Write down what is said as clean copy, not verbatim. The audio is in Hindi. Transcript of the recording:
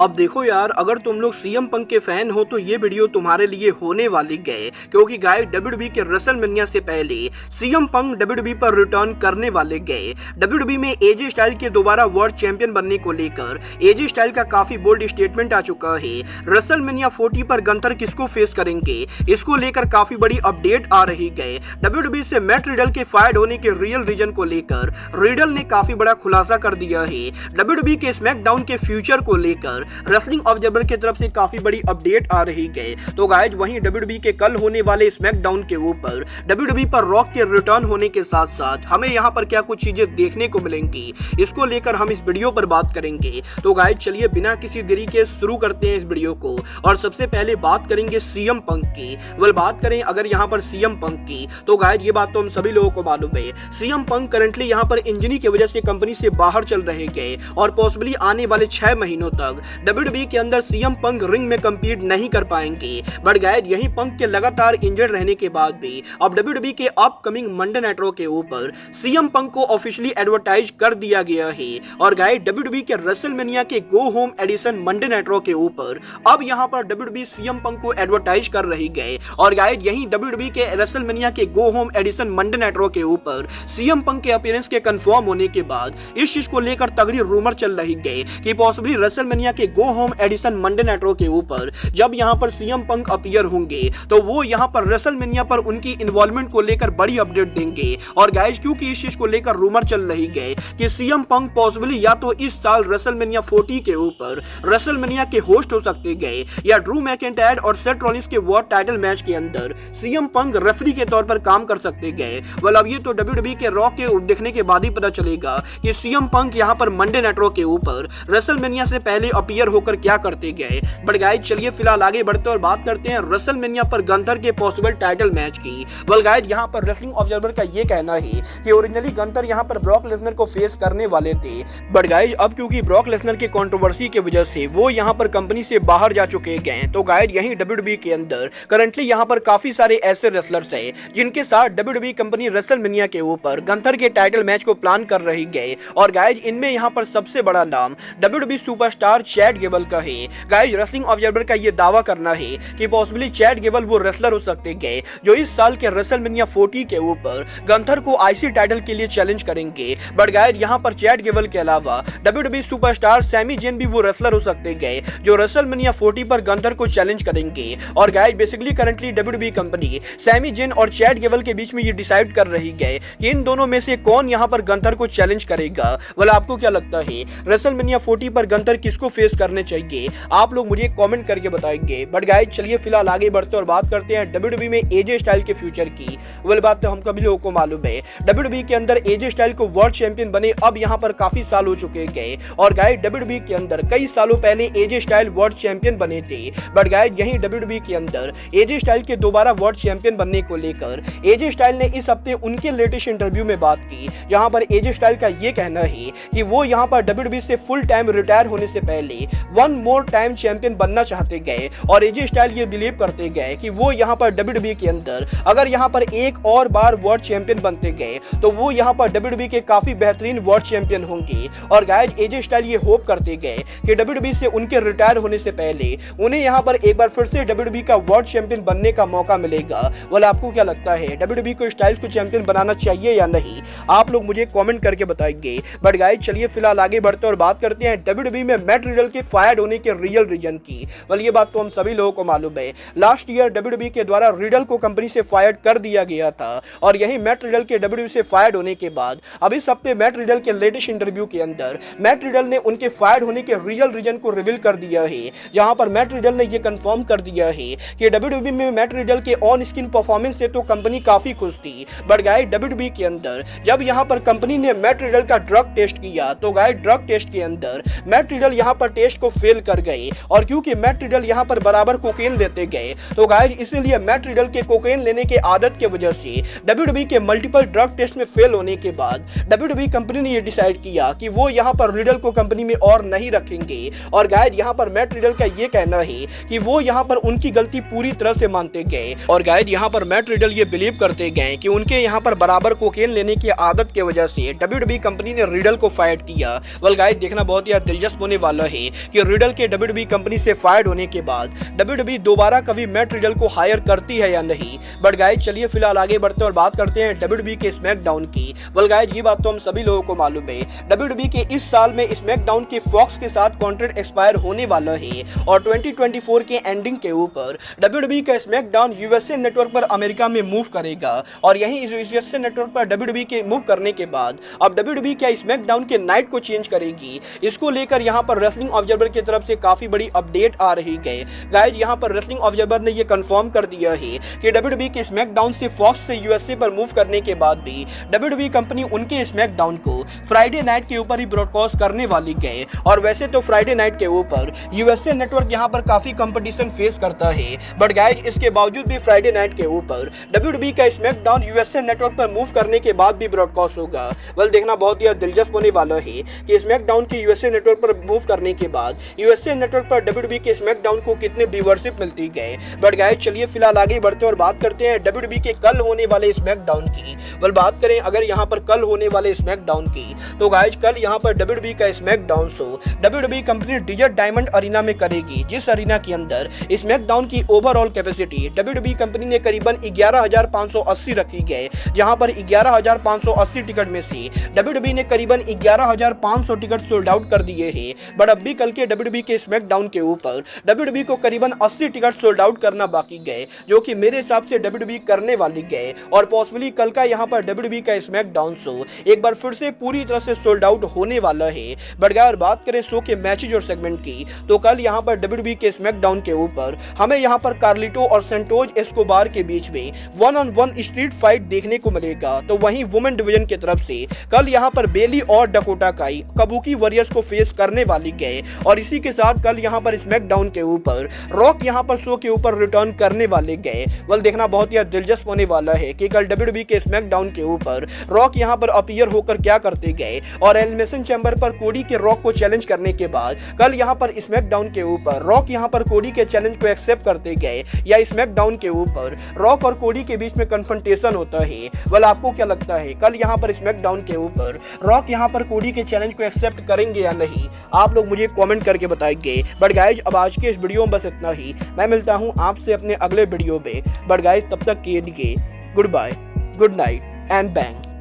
अब देखो यार, अगर तुम लोग सीएम पंक के फैन हो तो ये वीडियो तुम्हारे लिए होने वाली गए, क्योंकि गाइस डब्ल्यूडब्ल्यूई के रेसलमेनिया से पहले सीएम पंक डब्ल्यूडब्ल्यूई पर रिटर्न करने वाले गए। डब्ल्यूडब्ल्यूई में एजे स्टाइल के दोबारा वर्ल्ड चैंपियन बनने को लेकर एजे स्टाइल का काफी बोल्ड स्टेटमेंट आ चुका है। रेसलमेनिया 40 पर गंथर किसको फेस करेंगे, इसको लेकर काफी बड़ी अपडेट आ रही गए। डब्ल्यूडब्ल्यूई से मैट रिडल के फायर्ड होने के रियल रीजन को लेकर रिडल ने काफी बड़ा खुलासा कर दिया है। डब्ल्यूडब्ल्यूई के स्मैकडाउन के फ्यूचर को लेकर रेसलिंग ऑब्जर्वर की तरफ से काफी बड़ी अपडेट आ रही है। तो गाइज वहीं डब्ल्यूडब्ल्यूई के कल होने वाले स्मैकडाउन के ऊपर डब्ल्यूडब्ल्यूई पर रॉक के रिटर्न होने के साथ साथ हमें यहाँ पर क्या कुछ चीजें देखने को मिलेंगी, इसको लेकर हम इस वीडियो पर बात करेंगे। तो गाइज चलिए बिना किसी देरी के शुरू करते हैं इस वीडियो को। और सबसे पहले बात करेंगे सीएम पंक की। बात करें अगर यहाँ पर सीएम पंक की, तो गाइज ये बात तो हम सभी लोगों को मालूम है, सीएम पंक करंटली यहाँ पर इंजरी की वजह से कंपनी से बाहर चल रहे गए और पॉसिबली आने वाले 6 महीनों तक डब्ल्यूडब्ल्यूई के अंदर सीएम पंक रिंग में कंपीट नहीं कर पाएंगे। बट गाइस यही पंक के लगातार इंजर्ड रहने के बाद भी अब डब्ल्यूडब्ल्यूई के अपकमिंग मंडे नाइट रॉ के ऊपर सीएम पंक को ऑफिशियली एडवर्टाइज कर दिया गया है। और गाइस डब्ल्यूडब्ल्यूई के रेसलमेनिया के go home edition Monday night Raw के ऊपर अब यहां पर डब्ल्यूडब्ल्यूई सीएम पंक को एडवर्टाइज कर रही गए। और गाइस यही डब्ल्यूडब्ल्यूई के रेसलमेनिया के go home edition Monday night Raw के ऊपर सीएम पंक के अपीयरेंस के कंफर्म होने के बाद इस चीज को लेकर तगड़ी रूमर चल रही गई कि पॉसिबली रेसलमेनिया के go home edition Monday night Raw के ऊपर जब यहां पर सीएम पंक अपीयर होंगे तो वो यहां पर रेसलमेनिया पर उनकी इन्वॉल्वमेंट को लेकर बड़ी अपडेट देंगे। और गाइस क्योंकि इस चीज को लेकर रूमर चल रही गई कि सीएम पंक पॉसिबली या तो इस साल रेसलमेनिया 40 के ऊपर रेसलमेनिया के होस्ट हो सकते गए या ड्रू मैकिंटायर और सेथ रॉलिंस के वर्ल्ड टाइटल मैच के अंदर सीएम पंक रेफरी के तौर पर काम कर सकते गए। अब ये तो डब्ल्यूडब्ल्यूई के रॉ के देखने के बाद ही पता चलेगा कि सीएम पंक यहां पर मंडे नाइट रॉ के ऊपर रेसलमेनिया से पहले अपीयर होकर क्या करते गए। बट गाइस चलिए फिलहाल आगे बढ़ते और बात करते हैं रेसलमेनिया पर गंथर के पॉसिबल टाइटल मैच की। गाइस यहां पर रेसलिंग ऑब्जर्वर का ये कहना है कि ओरिजिनली गंथर यहां पर ब्रॉक लेसनर को फेस करने वाले थे, बट गाइस अब क्योंकि ब्रॉक लेसनर की कंट्रोवर्सी की वजह से वो यहां पर कंपनी से बाहर जा चुके गए। तो गाइस यहीं डब्ल्यूडब्ल्यूई के अंदर करंटली यहां पर काफी सारे ऐसे रेसलर्स हैं जिनके साथ डब्ल्यूडब्ल्यूई कंपनी रेसलमेनिया के ऊपर गंथर के टाइटल मैच को प्लान कर रही गए। और गाइस इनमें यहां पर सबसे बड़ा नाम डब्ल्यूडब्ल्यूई सुपरस्टार चैट गेबल का है। गाइस रेसलिंग ऑब्जर्वर का ये दावा करना है कि पॉसिबली चैट गेबल वो रेसलर हो सकते गए जो इस साल के रेसलमेनिया 40 के ऊपर गंथर को आईसी टाइटल के लिए चैलेंज करेंगे। बट गाइस यहां पर चैट गेबल के अलावा डब्ल्यूडब्ल्यूई सुपरस्टार सैमी जेन भी वो रेसलर हो सकते गए जो रेसलमेनिया 40 पर गंथर को चैलेंज करेंगे। और guys basically currently WWE company Sami Zayn और चैट गेबल के बीच में ये डिसाइड कर रही है कि इन दोनों में से कौन यहां पर गंथर को चैलेंज करेगा। आपको क्या लगता है रेसलमेनिया 40 पर गंथर किसको फेस करने चाहिए, आप लोग मुझे कमेंट करके बताएंगे। बट गाइस चलिए फिलहाल आगे बढ़ते और बात करते हैं डब्ल्यूडब्ल्यूई में एजे स्टाइल के फ्यूचर की। बात तो हम सभी लोगों को मालूम है डब्ल्यूडब्ल्यूई के अंदर एजे स्टाइल को वर्ल्ड चैंपियन बने अब यहां पर काफी साल हो चुके गए। और गाइस डब्ल्यूडब्ल्यूई के अंदर कई सालों पहले एजे स्टाइल वर्ल्ड चैंपियन बने थे। बट गाइस यहीं डब्ल्यूडब्ल्यूई के अंदर एजे स्टाइल के दोबारा वर्ल्ड चैंपियन बनने को लेकर एजे स्टाइल ने इस हफ्ते उनके लेटेस्ट इंटरव्यू में बात की। यहां पर एजे स्टाइल का ये कहना है कि वो यहां पर डब्ल्यूडब्ल्यूई से फुल टाइम रिटायर होने से पहले वन मोर टाइम चैंपियन बनना चाहते गए। और एजे स्टाइल ये बिलीव करते गए कि वो यहां पर डब्ल्यूडब्ल्यूई के अंदर अगर यहां पर एक और बार वर्ल्ड चैंपियन बनते गए तो वो यहां पर डब्ल्यूडब्ल्यूई के काफी बेहतरीन वर्ल्ड चैंपियन होंगे। और गाइस एजे स्टाइल ये होप करते गए कि डब्ल्यूडब्ल्यूई से उनके रिटायर होने से पहले उन्हें यहां पर एक बार फिर से डब्ल्यूडब्ल्यूई का वर्ल्ड चैंपियन बनने का मौका मिलेगा। आपको क्या लगता है डब्ल्यूडब्ल्यूई को स्टाइल्स को चैंपियन बनाना चाहिए या नहीं, आप लोग मुझे कमेंट करके बताएंगे। बट गाइस चलिए फिलहाल आगे बढ़ते और बात करते हैं डब्ल्यूडब्ल्यूई में मैट रिडल के फायर्ड होने के रियल रीजन की। ये बात तो हम सभी लोगों को मालूम है लास्ट ईयर डब्ल्यूडब्ल्यूई के द्वारा रिडल को कंपनी से फायर्ड कर दिया गया था। और यही मैट रिडल के डब्ल्यूडब्ल्यूई से फायर्ड होने के बाद अब इस हफ्ते मैट रिडल के लेटेस्ट इंटरव्यू के अंदर मैट रिडल ने उनके फायर्ड होने के रियल रीजन को रिवील कर दिया है। जहां पर मैट रिडल ने यह कंफर्म कर दिया है कि डब्ल्यूडब्ल्यूई में मैट रिडल के ऑन स्क्रीन परफॉर्मेंस से तो कंपनी काफी खुश थी। बट गाइस डब्ल्यूडब्ल्यूई के अंदर जब यहां पर कंपनी ने मैट रिडल का ड्रग टेस्ट किया तो गाइस ड्रग टेस्ट के अंदर मैट रिडल यहां पर टेस्ट को फेल कर गए। और क्योंकि मैट रिडल यहां पर बराबर कोकेन लेते गए तो गाइस इसीलिए मैट रिडल के कोकेन लेने के आदत की वजह से डब्ल्यूडब्ल्यूई के मल्टीपल ड्रग टेस्ट में फेल होने के बाद डब्ल्यूडब्ल्यूई कंपनी ने ये डिसाइड किया कि वो यहां पर रिडल को कंपनी में और नहीं रखेंगे। और गाइस यहां पर मैट रिडल का ये कहना है कि वो यहां पर उनकी गलती पूरी तरह से मानते गए। और गाइस यहां पर मैट रिडल ये बिलीव करते गए कि उनके यहां पर बराबर कोकेन लेने की आदत की वजह से डब्ल्यूडब्ल्यूई कंपनी ने रिडल को फाइट किया। गाइस देखना बहुत ही दिलचस्प होने वाला है कि रिडल के WWE कंपनी से फायर्ड होने के बाद WWE दोबारा कभी मैट रिडल को हायर करती है या नहीं। बट गाइज चलिए फिलहाल आगे बढ़ते हैं और बात करते हैं WWE के स्मैकडाउन की। वेल गाइज ये बात तो हम सभी लोगों को मालूम है, WWE के इस साल में स्मैकडाउन के फॉक्स के साथ कॉन्ट्रैक्ट एक्सपायर होने वाला है और 2024 के एंडिंग के ऊपर WWE का स्मैकडाउन यूएसए नेटवर्क पर अमेरिका में मूव करेगा और यहीं इस यूएसए नेटवर्क पर WWE के मूव करने के बाद अब WWE क्या स्मैकडाउन के नाइट को चेंज करेगी। इसको लेकर यहां पर रेसलिंग ऑब्जर्वर की तरफ से काफी बड़ी अपडेट आ रही है। गाइज यहां पर रेसलिंग ऑब्जर्वर ने यह कंफर्म कर दिया है कि WWE के स्मैकडाउन से फॉक्स से यूएसए पर मूव करने के बाद भी WWE कंपनी उनके स्मैकडाउन को फ्राइडे नाइट के ऊपर ही ब्रॉडकास्ट करने वाली है। और वैसे तो फ्राइडे नाइट के ऊपर यूएसए नेटवर्क यहां पर काफी कंपटीशन फेस करता है, बट गाइज इसके बावजूद भी फ्राइडे नाइट के ऊपर WWE का स्मैकडाउन यूएसए नेटवर्क पर मूव करने के बाद भी ब्रॉडकास्ट होगा। वेल देखना बहुत ही दिलचस्प होने वाला है कि स्मैकडाउन के यूएसए नेटवर्क पर मूव करने के बाद यूएसए नेटवर्क पर WWE के स्मैकडाउन को कितने व्यूअरशिप मिलती है। बट गाइज चलिए फिलहाल आगे बढ़ते हैं और बात करते हैं WWE के कल होने वाले स्मैकडाउन की। वेल बात करें अगर यहां पर कल होने वाले स्मैकडाउन की, तो गाइज कल यहां पर WWE का SmackDown show WWE company Desert Diamond Arena में करेगी, जिस अरीना के अंदर स्मैकडाउन की ओवरऑल कैपेसिटी WWE कंपनी ने करीबन 11,580 रखी है, जहां पर 11,580 टिकट में से WWE ने करीबन 11,500 टिकट सोल्ड आउट कर दिए हैं। बट अब भी कल के WWE के स्मैकडाउन के ऊपर WWE को करीबन 80 टिकट सोल्ड आउट करना बाकी गए, जो कि मेरे हिसाब से WWE करने वाली गए और पॉसिबली कल का यहां पर WWE का स्मैकडाउन शो एक बार फिर से पूरी तरह से सोल्ड आउट होने वाला है। बट अगर बात करें शो के मैचेज और सेगमेंट की, तो कल यहां पर WWE के स्मैकडाउन के ऊपर हमें यहां पर कार्लिटो और सेंटोज एस्कोबार के बीच में 1-on-1 स्ट्रीट फाइट देखने को मिलेगा। तो वहीं वुमेन डिवीजन की तरफ से कल यहां पर बेली और डकोटा काई कबूकी वॉरियर्स को फेस करने वाली गए और इसी के साथ कल यहां पर स्मैकडाउन के ऊपर रॉक यहां पर शो के ऊपर रिटर्न करने वाले गए। वेल देखना बहुत ही दिलचस्प होने वाला है कि कल WWE के स्मैकडाउन के ऊपर रॉक यहां पर अपीयर होकर क्या करते गए और एलिमिनेशन चैम्बर पर कोडी के रॉक को चैलेंज करने के बाद कल यहां पर स्मैकडाउन के ऊपर रॉक यहां पर कोडी के चैलेंज को एक्सेप्ट करते गए या स्मैकडाउन के ऊपर रॉक और कोडी के बीच में कन्फ्रंटेशन होता है। वेल आपको क्या लगता है कल यहां पर स्मैकडाउन के ऊपर रॉक यहां पर कोडी के चैलेंज को एक्सेप्ट करेंगे या नहीं? आप लोग मुझे कमेंट करके बताएंगे। बट गाइज अब आज के इस वीडियो में बस इतना ही। मैं मिलता हूं आपसे अपने अगले वीडियो में। बट गाइज तब तक के लिए goodbye, good night and bang.